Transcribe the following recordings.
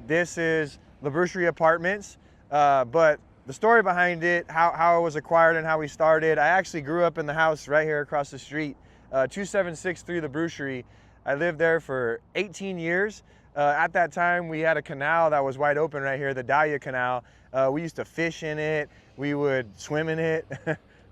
This is Morningstar Apartments, but the story behind it, how it was acquired and how we started, I actually grew up in the house right here across the street, 2763 The Brewery. I lived there for 18 years. At that time, we had a canal that was wide open right here, the Dahlia Canal. We used to fish in it. We would swim in it.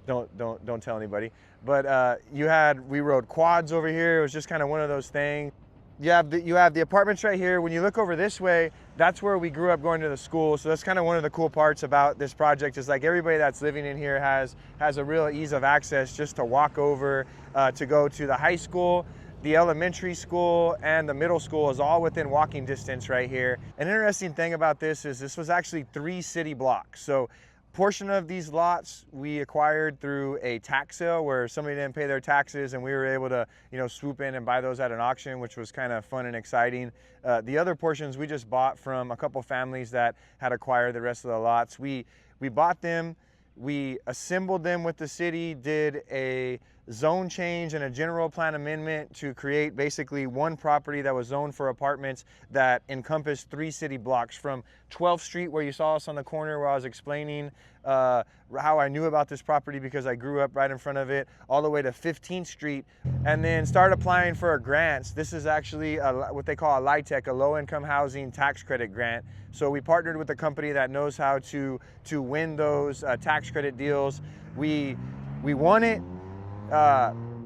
Don't tell anybody. But we rode quads over here. It was just kind of one of those things. You have the apartments right here. When you look over this way, that's where we grew up going to the school. So that's kind of one of the cool parts about this project is like everybody that's living in here has a real ease of access just to walk over to go to the high school. The elementary school and the middle school is all within walking distance right here. An interesting thing about this is this was actually 3 city blocks. So portion of these lots we acquired through a tax sale where somebody didn't pay their taxes and we were able to, swoop in and buy those at an auction, which was kind of fun and exciting. The other portions we just bought from a couple families that had acquired the rest of the lots. We bought them, we assembled them with the city, did a zone change and a general plan amendment to create basically one property that was zoned for apartments that encompassed 3 city blocks from 12th Street, where you saw us on the corner where I was explaining how I knew about this property because I grew up right in front of it, all the way to 15th Street, and then started applying for grants. This is actually what they call a LIHTC, a low-income housing tax credit grant. So we partnered with a company that knows how to win those tax credit deals. We won it.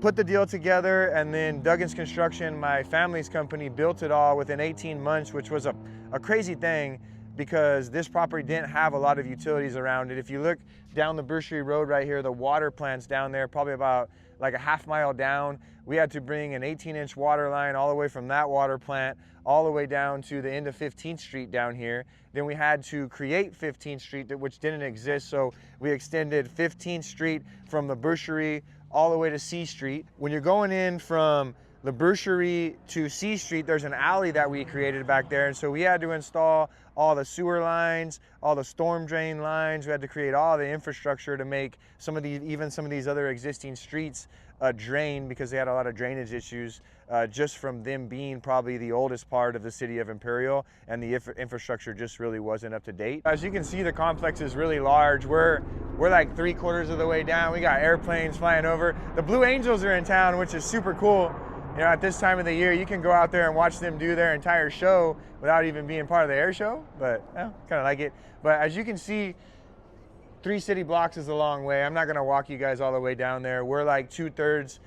Put the deal together, and then Duggan's Construction, my family's company, built it all within 18 months, which was a crazy thing because this property didn't have a lot of utilities around it. If you look down the Brewery Road right here, the water plant's down there, probably about like a half mile down. We had to bring an 18-inch water line all the way from that water plant all the way down to the end of 15th Street down here. Then we had to create 15th Street, which didn't exist, so we extended 15th Street from the Brewery all the way to C Street. When you're going in from the Brewery to C Street, there's an alley that we created back there, and so we had to install all the sewer lines, all the storm drain lines. We had to create all the infrastructure to make even some of these other existing streets drain, because they had a lot of drainage issues just from them being probably the oldest part of the city of Imperial, and the infrastructure just really wasn't up to date. As you can see, the complex is really large. We're like 3/4 of the way down. We got airplanes flying over. The Blue Angels are in town, which is super cool. At this time of the year, you can go out there and watch them do their entire show without even being part of the air show, but kind of like it. But as you can see, 3 city blocks is a long way. I'm not gonna walk you guys all the way down there. We're like 2/3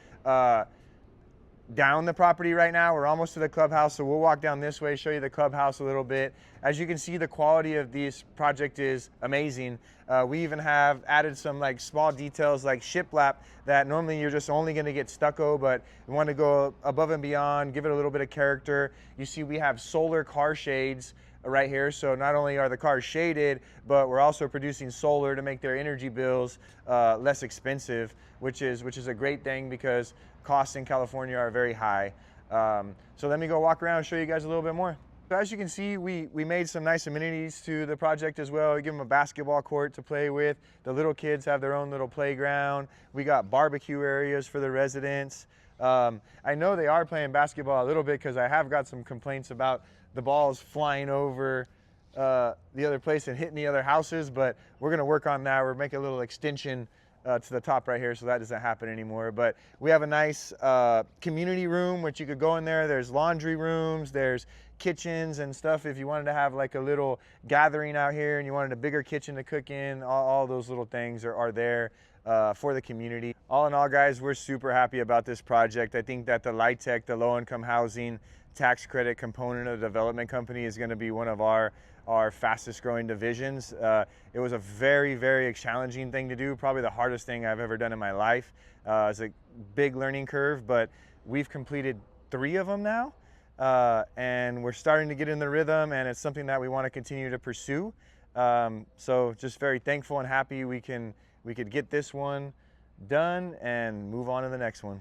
down the property right now. We're almost to the clubhouse, so we'll walk down this way, show you the clubhouse a little bit. As you can see, the quality of this project is amazing. We even have added some like small details like shiplap that normally you're just only gonna get stucco, but we want to go above and beyond, give it a little bit of character. You see we have solar car shades right here, so not only are the cars shaded, but we're also producing solar to make their energy bills less expensive, which is a great thing because costs in California are very high. So let me go walk around and show you guys a little bit more. So as you can see, we made some nice amenities to the project as well. We give them a basketball court to play with. The little kids have their own little playground. We got barbecue areas for the residents. I know they are playing basketball a little bit because I have got some complaints about the balls flying over the other place and hitting the other houses, but we're gonna work on that. We're making a little extension to the top right here so that doesn't happen anymore. But we have a nice community room which you could go in there. There's laundry rooms, there's kitchens and stuff if you wanted to have like a little gathering out here and you wanted a bigger kitchen to cook in. All those little things are there for the community. All in all, guys, we're super happy about this project. I think that the LIHTC, the low-income housing tax credit component of the development company, is going to be one of our fastest growing divisions. It was a very, very challenging thing to do, probably the hardest thing I've ever done in my life. It's a big learning curve, but we've completed 3 of them now, and we're starting to get in the rhythm, and it's something that we want to continue to pursue. So just very thankful and happy we could get this one done and move on to the next one.